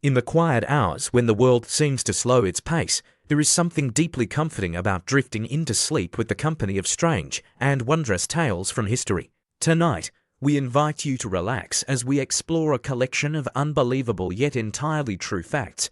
In the quiet hours when the world seems to slow its pace, there is something deeply comforting about drifting into sleep with the company of strange and wondrous tales from history. Tonight, we invite you to relax as we explore a collection of unbelievable yet entirely true facts,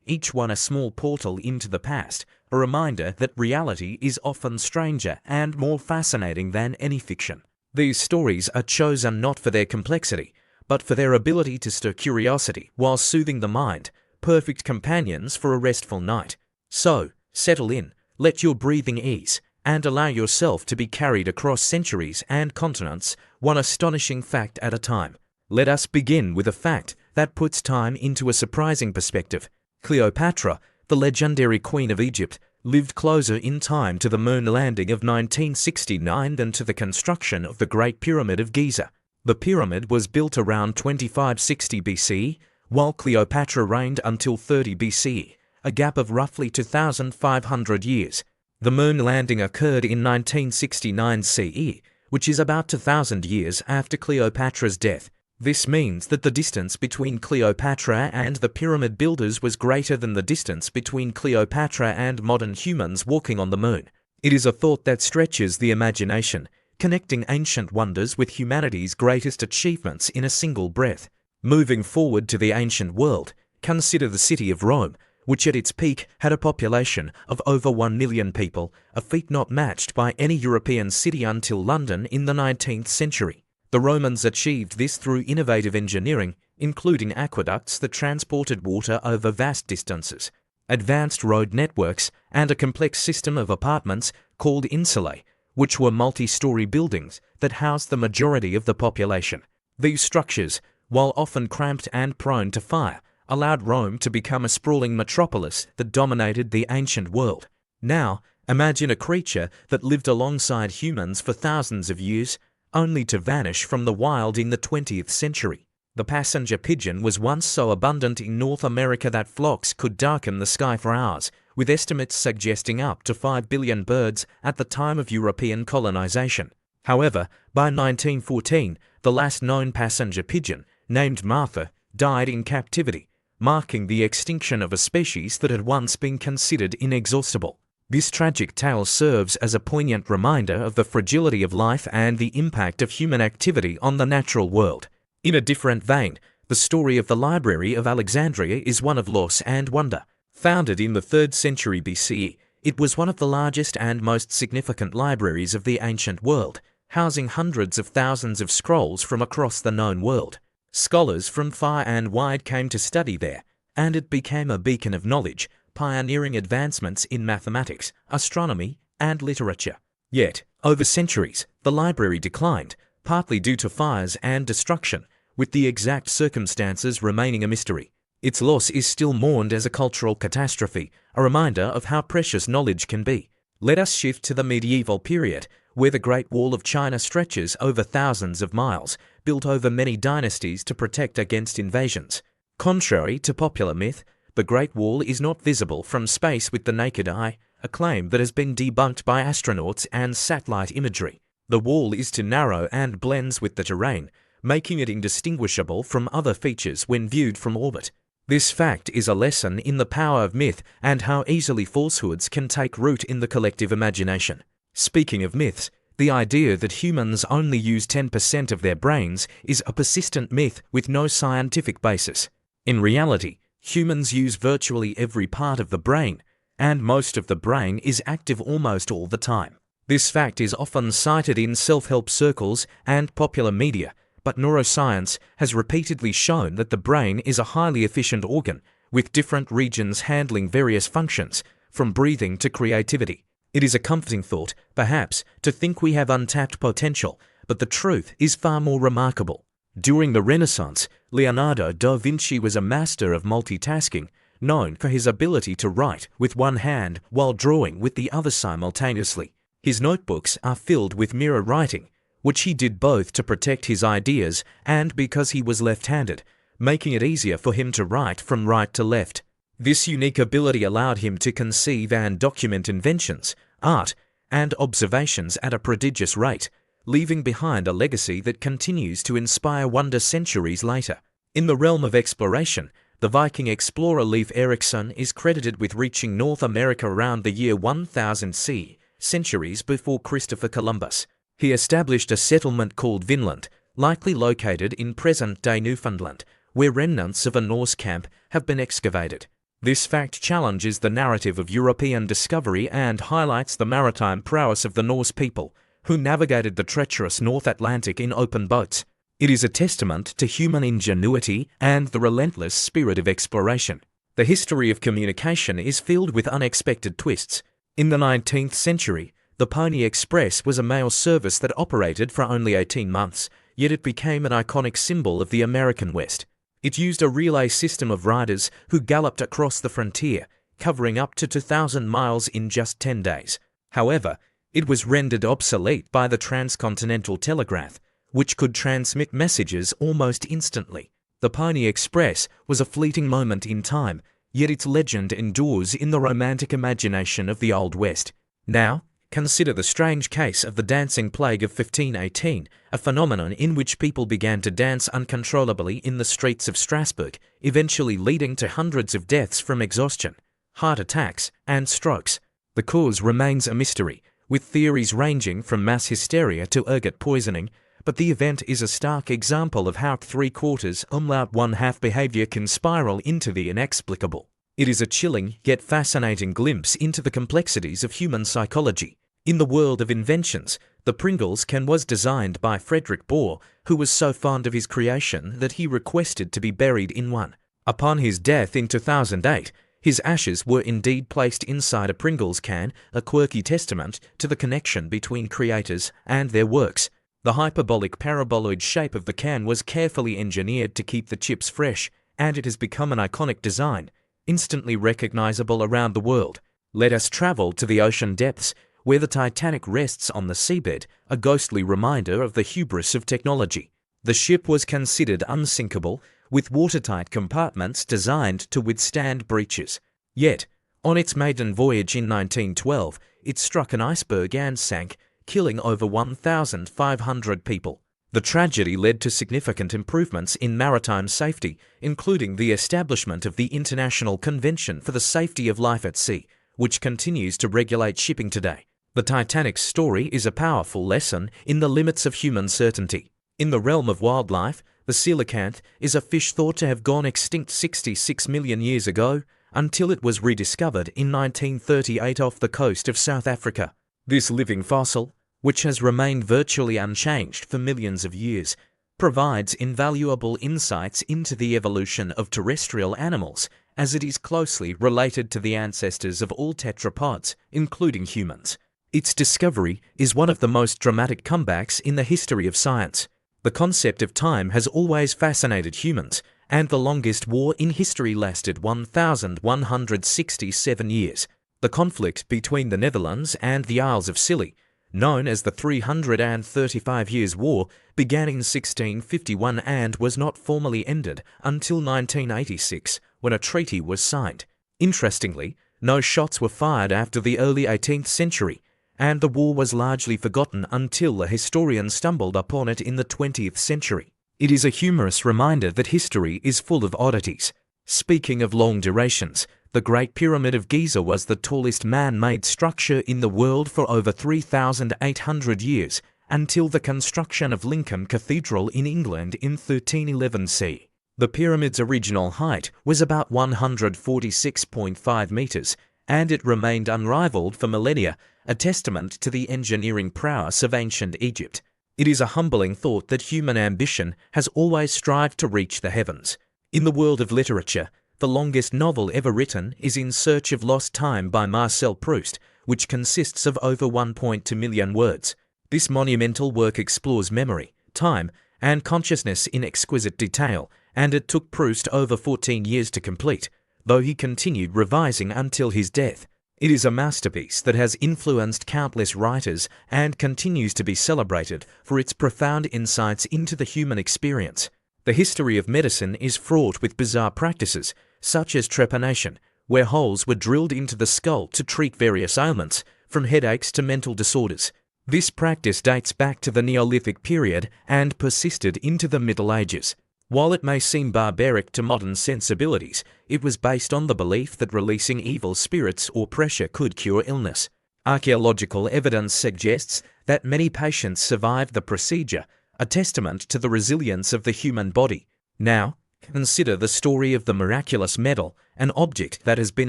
each one a small portal into the past, a reminder that reality is often stranger and more fascinating than any fiction. These stories are chosen not for their complexity, but for their ability to stir curiosity while soothing the mind, perfect companions for a restful night. So, settle in, let your breathing ease, and allow yourself to be carried across centuries and continents, one astonishing fact at a time. Let us begin with a fact that puts time into a surprising perspective. Cleopatra, the legendary Queen of Egypt, lived closer in time to the moon landing of 1969 than to the construction of the Great Pyramid of Giza. The pyramid was built around 2560 BCE, while Cleopatra reigned until 30 BCE, a gap of roughly 2,500 years. The moon landing occurred in 1969 CE, which is about 2,000 years after Cleopatra's death. This means that the distance between Cleopatra and the pyramid builders was greater than the distance between Cleopatra and modern humans walking on the moon. It is a thought that stretches the imagination, connecting ancient wonders with humanity's greatest achievements in a single breath. Moving forward to the ancient world, consider the city of Rome, which at its peak had a population of over 1 million people, a feat not matched by any European city until London in the 19th century. The Romans achieved this through innovative engineering, including aqueducts that transported water over vast distances, advanced road networks, and a complex system of apartments called insulae, which were multi-story buildings that housed the majority of the population. These structures, while often cramped and prone to fire, allowed Rome to become a sprawling metropolis that dominated the ancient world. Now, imagine a creature that lived alongside humans for thousands of years, only to vanish from the wild in the 20th century. The passenger pigeon was once so abundant in North America that flocks could darken the sky for hours, with estimates suggesting up to 5 billion birds at the time of European colonization. However, by 1914, the last known passenger pigeon, named Martha, died in captivity, marking the extinction of a species that had once been considered inexhaustible. This tragic tale serves as a poignant reminder of the fragility of life and the impact of human activity on the natural world. In a different vein, the story of the Library of Alexandria is one of loss and wonder. Founded in the 3rd century BCE, it was one of the largest and most significant libraries of the ancient world, housing hundreds of thousands of scrolls from across the known world. Scholars from far and wide came to study there, and it became a beacon of knowledge, pioneering advancements in mathematics, astronomy, and literature. Yet, over centuries, the library declined, partly due to fires and destruction, with the exact circumstances remaining a mystery. Its loss is still mourned as a cultural catastrophe, a reminder of how precious knowledge can be. Let us shift to the medieval period, where the Great Wall of China stretches over thousands of miles, built over many dynasties to protect against invasions. Contrary to popular myth, the Great Wall is not visible from space with the naked eye, a claim that has been debunked by astronauts and satellite imagery. The wall is too narrow and blends with the terrain, making it indistinguishable from other features when viewed from orbit. This fact is a lesson in the power of myth and how easily falsehoods can take root in the collective imagination. Speaking of myths, the idea that humans only use 10% of their brains is a persistent myth with no scientific basis. In reality, humans use virtually every part of the brain, and most of the brain is active almost all the time. This fact is often cited in self-help circles and popular media, but neuroscience has repeatedly shown that the brain is a highly efficient organ, with different regions handling various functions, from breathing to creativity. It is a comforting thought, perhaps, to think we have untapped potential, but the truth is far more remarkable. During the Renaissance, Leonardo da Vinci was a master of multitasking, known for his ability to write with one hand while drawing with the other simultaneously. His notebooks are filled with mirror writing, which he did both to protect his ideas and because he was left-handed, making it easier for him to write from right to left. This unique ability allowed him to conceive and document inventions, art, and observations at a prodigious rate, leaving behind a legacy that continues to inspire wonder centuries later. In the realm of exploration, the Viking explorer Leif Erikson is credited with reaching North America around the year 1000 CE, centuries before Christopher Columbus. He established a settlement called Vinland, likely located in present-day Newfoundland, where remnants of a Norse camp have been excavated. This fact challenges the narrative of European discovery and highlights the maritime prowess of the Norse people, who navigated the treacherous North Atlantic in open boats. It is a testament to human ingenuity and the relentless spirit of exploration. The history of communication is filled with unexpected twists. In the 19th century, the Pony Express was a mail service that operated for only 18 months, yet it became an iconic symbol of the American West. It used a relay system of riders who galloped across the frontier, covering up to 2,000 miles in just 10 days. However, it was rendered obsolete by the transcontinental telegraph, which could transmit messages almost instantly. The Pony Express was a fleeting moment in time, yet its legend endures in the romantic imagination of the Old West. Now, consider the strange case of the dancing plague of 1518, a phenomenon in which people began to dance uncontrollably in the streets of Strasbourg, eventually leading to hundreds of deaths from exhaustion, heart attacks, and strokes. The cause remains a mystery, with theories ranging from mass hysteria to ergot poisoning, but the event is a stark example of how 3/4 behavior can spiral into the inexplicable. It is a chilling yet fascinating glimpse into the complexities of human psychology. In the world of inventions, the Pringles can was designed by Frederick Bohr, who was so fond of his creation that he requested to be buried in one. Upon his death in 2008, his ashes were indeed placed inside a Pringles can, a quirky testament to the connection between creators and their works. The hyperbolic paraboloid shape of the can was carefully engineered to keep the chips fresh, and it has become an iconic design, instantly recognizable around the world. Let us travel to the ocean depths, where the Titanic rests on the seabed, a ghostly reminder of the hubris of technology. The ship was considered unsinkable, with watertight compartments designed to withstand breaches. Yet, on its maiden voyage in 1912, it struck an iceberg and sank, killing over 1,500 people. The tragedy led to significant improvements in maritime safety, including the establishment of the International Convention for the Safety of Life at Sea, which continues to regulate shipping today. The Titanic's story is a powerful lesson in the limits of human certainty. In the realm of wildlife, the coelacanth is a fish thought to have gone extinct 66 million years ago, until it was rediscovered in 1938 off the coast of South Africa. This living fossil, which has remained virtually unchanged for millions of years, provides invaluable insights into the evolution of terrestrial animals, as it is closely related to the ancestors of all tetrapods, including humans. Its discovery is one of the most dramatic comebacks in the history of science. The concept of time has always fascinated humans, and the longest war in history lasted 1,167 years. The conflict between the Netherlands and the Isles of Scilly, known as the 335 Years' War, began in 1651 and was not formally ended until 1986, when a treaty was signed. Interestingly, no shots were fired after the early 18th century, and the war was largely forgotten until a historian stumbled upon it in the 20th century. It is a humorous reminder that history is full of oddities. Speaking of long durations, the Great Pyramid of Giza was the tallest man-made structure in the world for over 3,800 years, until the construction of Lincoln Cathedral in England in 1311 CE. The pyramid's original height was about 146.5 meters, and it remained unrivaled for millennia, a testament to the engineering prowess of ancient Egypt. It is a humbling thought that human ambition has always strived to reach the heavens. In the world of literature, the longest novel ever written is In Search of Lost Time by Marcel Proust, which consists of over 1.2 million words. This monumental work explores memory, time, and consciousness in exquisite detail, and it took Proust over 14 years to complete, though he continued revising until his death. It is a masterpiece that has influenced countless writers and continues to be celebrated for its profound insights into the human experience. The history of medicine is fraught with bizarre practices, such as trepanation, where holes were drilled into the skull to treat various ailments, from headaches to mental disorders. This practice dates back to the Neolithic period and persisted into the Middle Ages. While it may seem barbaric to modern sensibilities, it was based on the belief that releasing evil spirits or pressure could cure illness. Archaeological evidence suggests that many patients survived the procedure, a testament to the resilience of the human body. Now, consider the story of the miraculous medal, an object that has been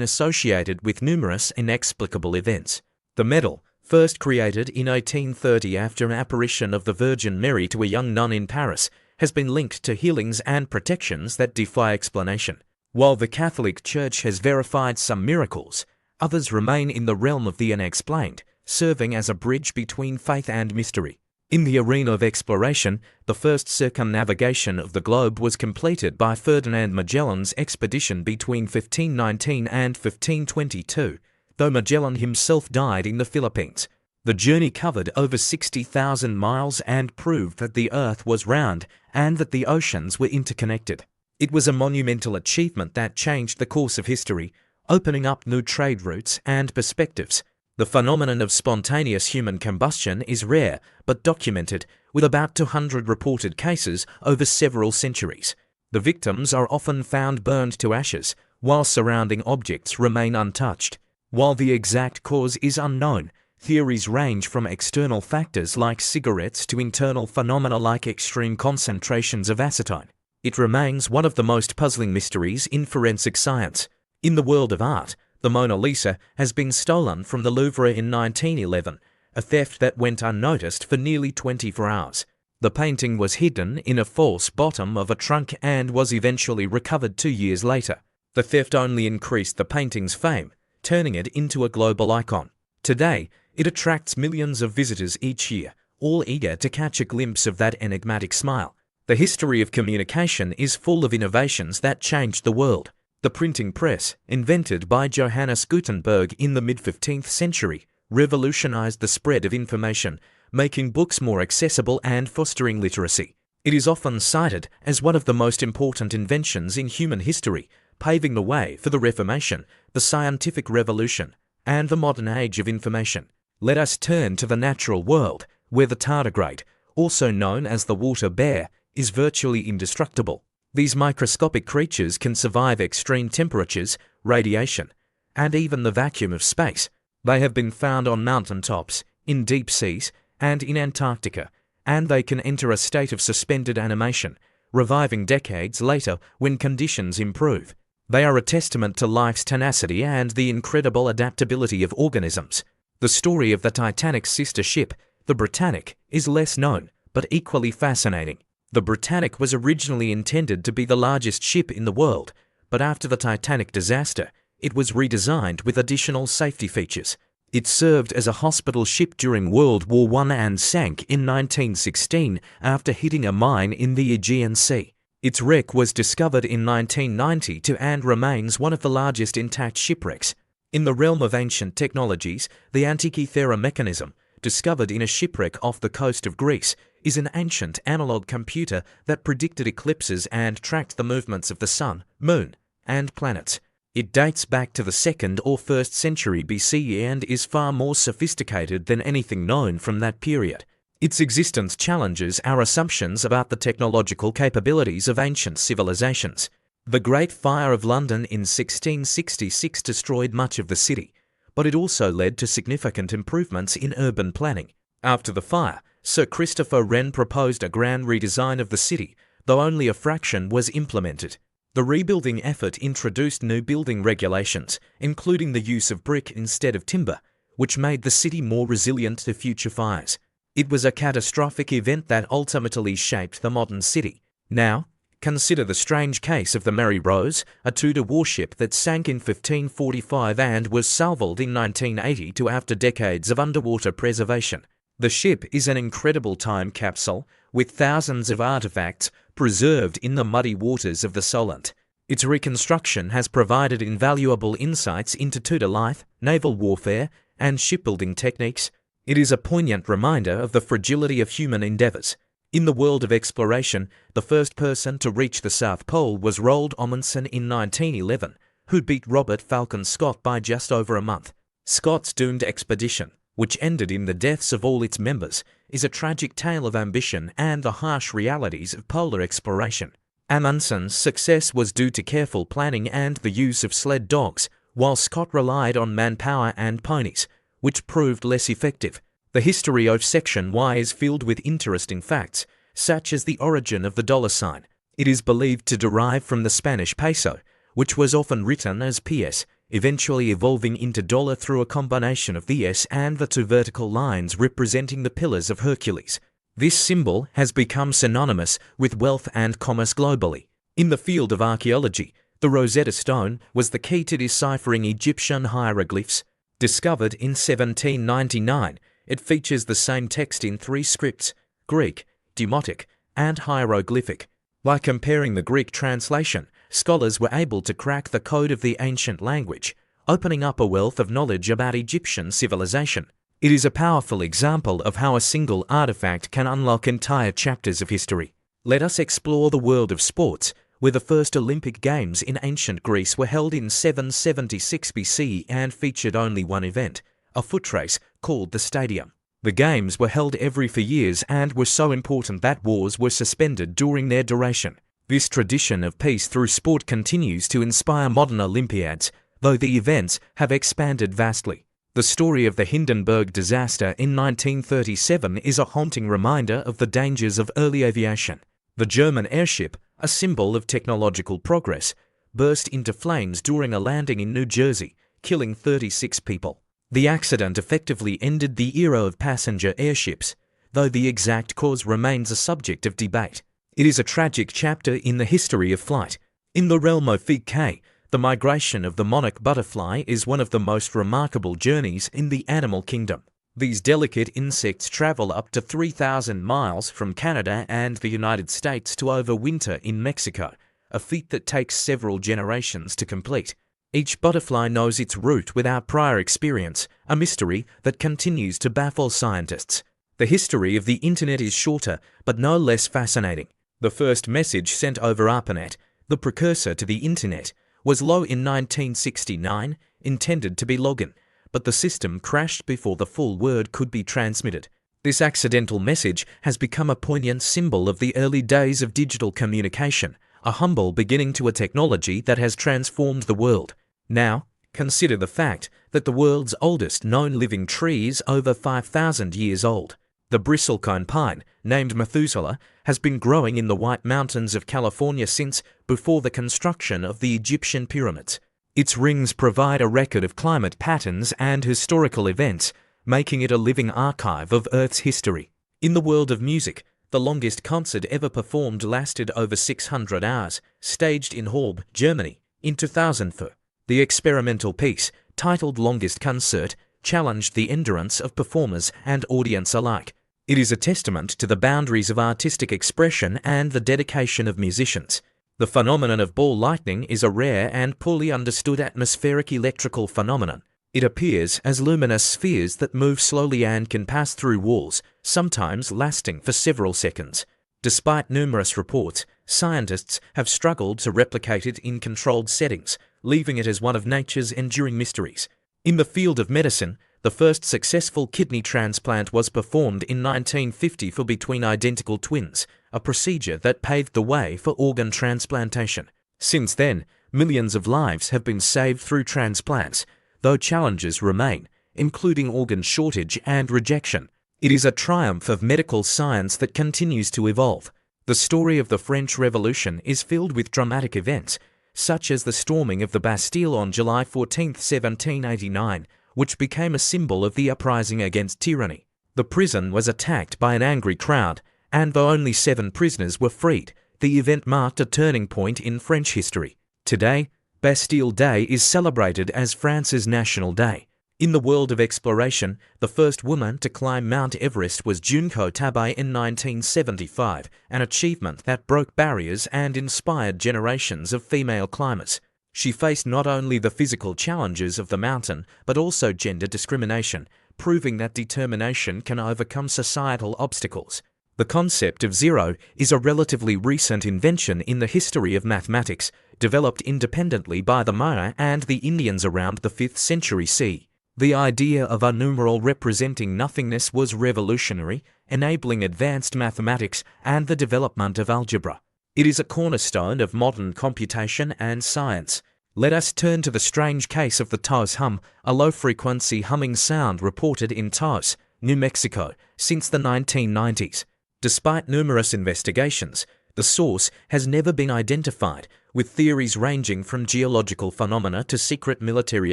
associated with numerous inexplicable events. The medal, first created in 1830 after an apparition of the Virgin Mary to a young nun in Paris, has been linked to healings and protections that defy explanation. While the Catholic Church has verified some miracles, others remain in the realm of the unexplained, serving as a bridge between faith and mystery. In the arena of exploration, the first circumnavigation of the globe was completed by Ferdinand Magellan's expedition between 1519 and 1522, though Magellan himself died in the Philippines. The journey covered over 60,000 miles and proved that the Earth was round and that the oceans were interconnected. It was a monumental achievement that changed the course of history, opening up new trade routes and perspectives. The phenomenon of spontaneous human combustion is rare but documented, with about 200 reported cases over several centuries. The victims are often found burned to ashes, while surrounding objects remain untouched. While the exact cause is unknown, theories range from external factors like cigarettes to internal phenomena like extreme concentrations of acetone. It remains one of the most puzzling mysteries in forensic science. In the world of art, the Mona Lisa has been stolen from the Louvre in 1911, a theft that went unnoticed for nearly 24 hours. The painting was hidden in a false bottom of a trunk and was eventually recovered 2 years later. The theft only increased the painting's fame, turning it into a global icon. Today, it attracts millions of visitors each year, all eager to catch a glimpse of that enigmatic smile. The history of communication is full of innovations that changed the world. The printing press, invented by Johannes Gutenberg in the mid-15th century, revolutionized the spread of information, making books more accessible and fostering literacy. It is often cited as one of the most important inventions in human history, paving the way for the Reformation, the scientific revolution, and the modern age of information. Let us turn to the natural world, where the tardigrade, also known as the water bear, is virtually indestructible. These microscopic creatures can survive extreme temperatures, radiation, and even the vacuum of space. They have been found on mountaintops, in deep seas, and in Antarctica, and they can enter a state of suspended animation, reviving decades later when conditions improve. They are a testament to life's tenacity and the incredible adaptability of organisms. The story of the Titanic's sister ship, the Britannic, is less known, but equally fascinating. The Britannic was originally intended to be the largest ship in the world, but after the Titanic disaster, it was redesigned with additional safety features. It served as a hospital ship during World War I and sank in 1916 after hitting a mine in the Aegean Sea. Its wreck was discovered in 1992 and remains one of the largest intact shipwrecks. In the realm of ancient technologies, the Antikythera mechanism, discovered in a shipwreck off the coast of Greece, is an ancient analog computer that predicted eclipses and tracked the movements of the sun, moon, and planets. It dates back to the 2nd or 1st century BCE and is far more sophisticated than anything known from that period. Its existence challenges our assumptions about the technological capabilities of ancient civilizations. The Great Fire of London in 1666 destroyed much of the city, but it also led to significant improvements in urban planning. After the fire, Sir Christopher Wren proposed a grand redesign of the city, though only a fraction was implemented. The rebuilding effort introduced new building regulations, including the use of brick instead of timber, which made the city more resilient to future fires. It was a catastrophic event that ultimately shaped the modern city. Now, consider the strange case of the Mary Rose, a Tudor warship that sank in 1545 and was salvaged in 1982 after decades of underwater preservation. The ship is an incredible time capsule, with thousands of artifacts preserved in the muddy waters of the Solent. Its reconstruction has provided invaluable insights into Tudor life, naval warfare, and shipbuilding techniques. It is a poignant reminder of the fragility of human endeavours. In the world of exploration, the first person to reach the South Pole was Roald Amundsen in 1911, who beat Robert Falcon Scott by just over a month. Scott's doomed expedition, which ended in the deaths of all its members, is a tragic tale of ambition and the harsh realities of polar exploration. Amundsen's success was due to careful planning and the use of sled dogs, while Scott relied on manpower and ponies, which proved less effective. The history of Section Y is filled with interesting facts, such as the origin of the dollar sign. It is believed to derive from the Spanish peso, which was often written as PS, eventually evolving into dollar through a combination of the S and the two vertical lines representing the pillars of Hercules. This symbol has become synonymous with wealth and commerce globally. In the field of archaeology, the Rosetta Stone was the key to deciphering Egyptian hieroglyphs. Discovered in 1799, it features the same text in three scripts: Greek, Demotic, and hieroglyphic. By comparing the Greek translation, scholars were able to crack the code of the ancient language, opening up a wealth of knowledge about Egyptian civilization. It is a powerful example of how a single artifact can unlock entire chapters of history. Let us explore the world of sports, where the first Olympic Games in ancient Greece were held in 776 BC and featured only one event, a foot race called the stadium. The Games were held every 4 years and were so important that wars were suspended during their duration. This tradition of peace through sport continues to inspire modern Olympiads, though the events have expanded vastly. The story of the Hindenburg disaster in 1937 is a haunting reminder of the dangers of early aviation. The German airship, a symbol of technological progress, burst into flames during a landing in New Jersey, killing 36 people. The accident effectively ended the era of passenger airships, though the exact cause remains a subject of debate. It is a tragic chapter in the history of flight. In the realm of Fig-K, the migration of the monarch butterfly is one of the most remarkable journeys in the animal kingdom. These delicate insects travel up to 3,000 miles from Canada and the United States to overwinter in Mexico, a feat that takes several generations to complete. Each butterfly knows its route without prior experience, a mystery that continues to baffle scientists. The history of the internet is shorter, but no less fascinating. The first message sent over ARPANET, the precursor to the internet, was low in 1969, intended to be login, but the system crashed before the full word could be transmitted. This accidental message has become a poignant symbol of the early days of digital communication, a humble beginning to a technology that has transformed the world. Now, consider the fact that the world's oldest known living tree is over 5,000 years old. The bristlecone pine, named Methuselah, has been growing in the White Mountains of California since before the construction of the Egyptian pyramids. Its rings provide a record of climate patterns and historical events, making it a living archive of Earth's history. In the world of music, the longest concert ever performed lasted over 600 hours, staged in Horb, Germany, in 2004. The experimental piece, titled Longest Concert, challenged the endurance of performers and audience alike. It is a testament to the boundaries of artistic expression and the dedication of musicians. The phenomenon of ball lightning is a rare and poorly understood atmospheric electrical phenomenon. It appears as luminous spheres that move slowly and can pass through walls, sometimes lasting for several seconds. Despite numerous reports, scientists have struggled to replicate it in controlled settings, leaving it as one of nature's enduring mysteries. In the field of medicine, the first successful kidney transplant was performed in 1950 for between identical twins, a procedure that paved the way for organ transplantation. Since then, millions of lives have been saved through transplants, though challenges remain, including organ shortage and rejection. It is a triumph of medical science that continues to evolve. The story of the French Revolution is filled with dramatic events, such as the storming of the Bastille on July 14, 1789, which became a symbol of the uprising against tyranny. The prison was attacked by an angry crowd, and though only 7 prisoners were freed, the event marked a turning point in French history. Today, Bastille Day is celebrated as France's national day. In the world of exploration, the first woman to climb Mount Everest was Junko Tabei in 1975, an achievement that broke barriers and inspired generations of female climbers. She faced not only the physical challenges of the mountain, but also gender discrimination, proving that determination can overcome societal obstacles. The concept of zero is a relatively recent invention in the history of mathematics, developed independently by the Maya and the Indians around the 5th century CE. The idea of a numeral representing nothingness was revolutionary, enabling advanced mathematics and the development of algebra. It is a cornerstone of modern computation and science. Let us turn to the strange case of the Taos hum, a low-frequency humming sound reported in Taos, New Mexico, since the 1990s. Despite numerous investigations, the source has never been identified, with theories ranging from geological phenomena to secret military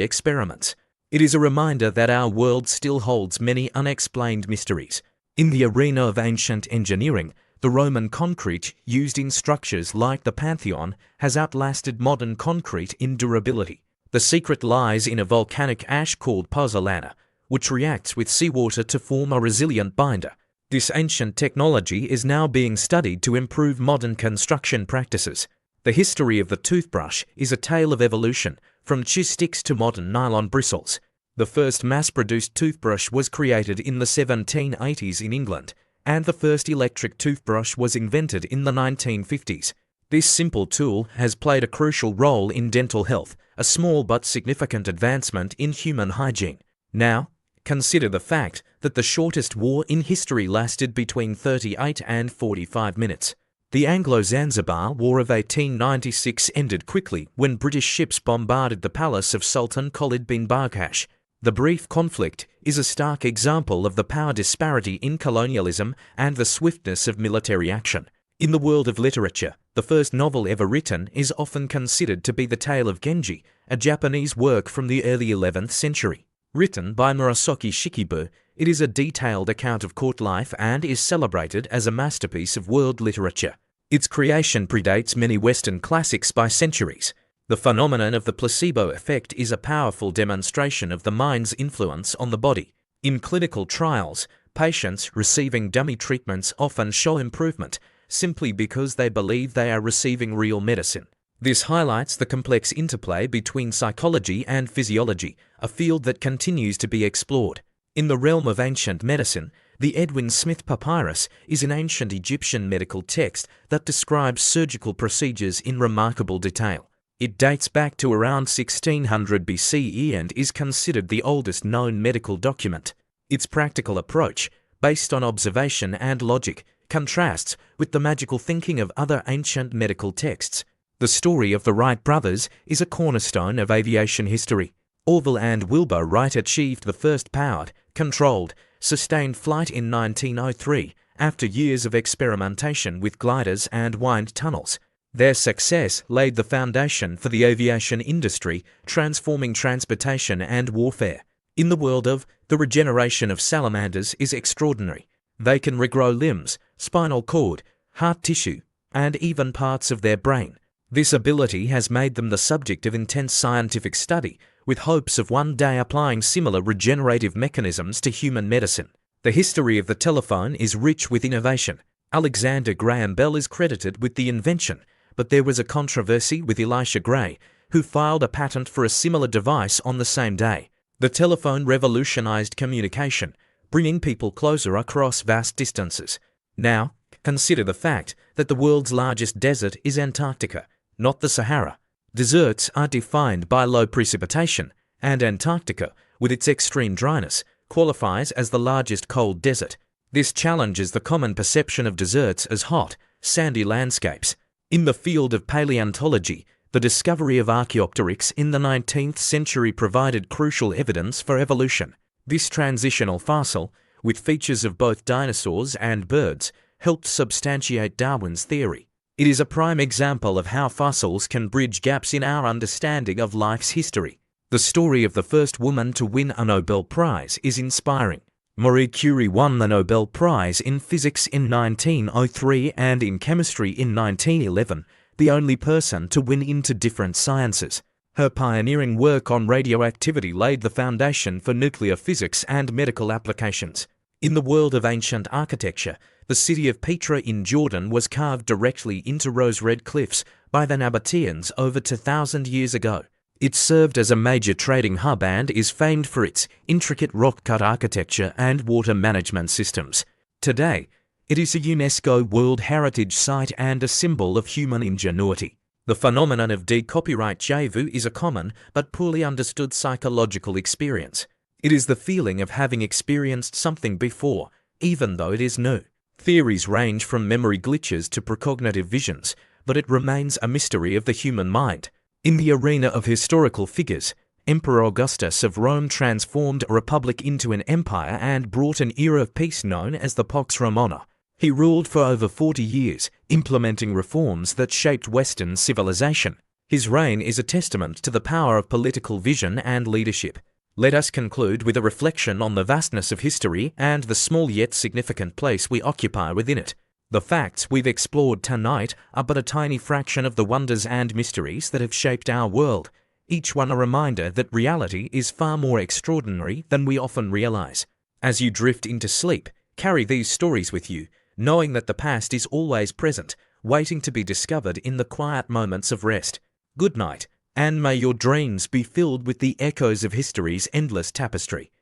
experiments. It is a reminder that our world still holds many unexplained mysteries. In the arena of ancient engineering, the Roman concrete used in structures like the Pantheon has outlasted modern concrete in durability. The secret lies in a volcanic ash called pozzolana, which reacts with seawater to form a resilient binder. This ancient technology is now being studied to improve modern construction practices. The history of the toothbrush is a tale of evolution, from chew sticks to modern nylon bristles. The first mass-produced toothbrush was created in the 1780s in England, and the first electric toothbrush was invented in the 1950s. This simple tool has played a crucial role in dental health, a small but significant advancement in human hygiene. Now, consider the fact that the shortest war in history lasted between 38 and 45 minutes. The Anglo-Zanzibar War of 1896 ended quickly when British ships bombarded the palace of Sultan Khalid bin Bargash. The brief conflict is a stark example of the power disparity in colonialism and the swiftness of military action. In the world of literature, the first novel ever written is often considered to be The Tale of Genji, a Japanese work from the early 11th century. Written by Murasaki Shikibu, it is a detailed account of court life and is celebrated as a masterpiece of world literature. Its creation predates many Western classics by centuries. The phenomenon of the placebo effect is a powerful demonstration of the mind's influence on the body. In clinical trials, patients receiving dummy treatments often show improvement simply because they believe they are receiving real medicine. This highlights the complex interplay between psychology and physiology, a field that continues to be explored. In the realm of ancient medicine, the Edwin Smith Papyrus is an ancient Egyptian medical text that describes surgical procedures in remarkable detail. It dates back to around 1600 BCE and is considered the oldest known medical document. Its practical approach, based on observation and logic, contrasts with the magical thinking of other ancient medical texts. The story of the Wright brothers is a cornerstone of aviation history. Orville and Wilbur Wright achieved the first powered, controlled, sustained flight in 1903 after years of experimentation with gliders and wind tunnels. Their success laid the foundation for the aviation industry, transforming transportation and warfare. In the world of the regeneration of salamanders is extraordinary. They can regrow limbs, spinal cord, heart tissue, and even parts of their brain. This ability has made them the subject of intense scientific study, with hopes of one day applying similar regenerative mechanisms to human medicine. The history of the telephone is rich with innovation. Alexander Graham Bell is credited with the invention, but there was a controversy with Elisha Gray, who filed a patent for a similar device on the same day. The telephone revolutionized communication, bringing people closer across vast distances. Now, consider the fact that the world's largest desert is Antarctica, not the Sahara. Deserts are defined by low precipitation, and Antarctica, with its extreme dryness, qualifies as the largest cold desert. This challenges the common perception of deserts as hot, sandy landscapes. In the field of paleontology, the discovery of Archaeopteryx in the 19th century provided crucial evidence for evolution. This transitional fossil, with features of both dinosaurs and birds, helped substantiate Darwin's theory. It is a prime example of how fossils can bridge gaps in our understanding of life's history. The story of the first woman to win a Nobel Prize is inspiring. Marie Curie won the Nobel Prize in Physics in 1903 and in Chemistry in 1911, the only person to win into different sciences. Her pioneering work on radioactivity laid the foundation for nuclear physics and medical applications. In the world of ancient architecture, the city of Petra in Jordan was carved directly into rose-red cliffs by the Nabateans over 2,000 years ago. It served as a major trading hub and is famed for its intricate rock-cut architecture and water management systems. Today, it is a UNESCO World Heritage Site and a symbol of human ingenuity. The phenomenon of de-copyright déjà is a common but poorly understood psychological experience. It is the feeling of having experienced something before, even though it is new. Theories range from memory glitches to precognitive visions, but it remains a mystery of the human mind. In the arena of historical figures, Emperor Augustus of Rome transformed a republic into an empire and brought an era of peace known as the Pax Romana. He ruled for over 40 years, implementing reforms that shaped Western civilization. His reign is a testament to the power of political vision and leadership. Let us conclude with a reflection on the vastness of history and the small yet significant place we occupy within it. The facts we've explored tonight are but a tiny fraction of the wonders and mysteries that have shaped our world, each one a reminder that reality is far more extraordinary than we often realize. As you drift into sleep, carry these stories with you, knowing that the past is always present, waiting to be discovered in the quiet moments of rest. Good night, and may your dreams be filled with the echoes of history's endless tapestry.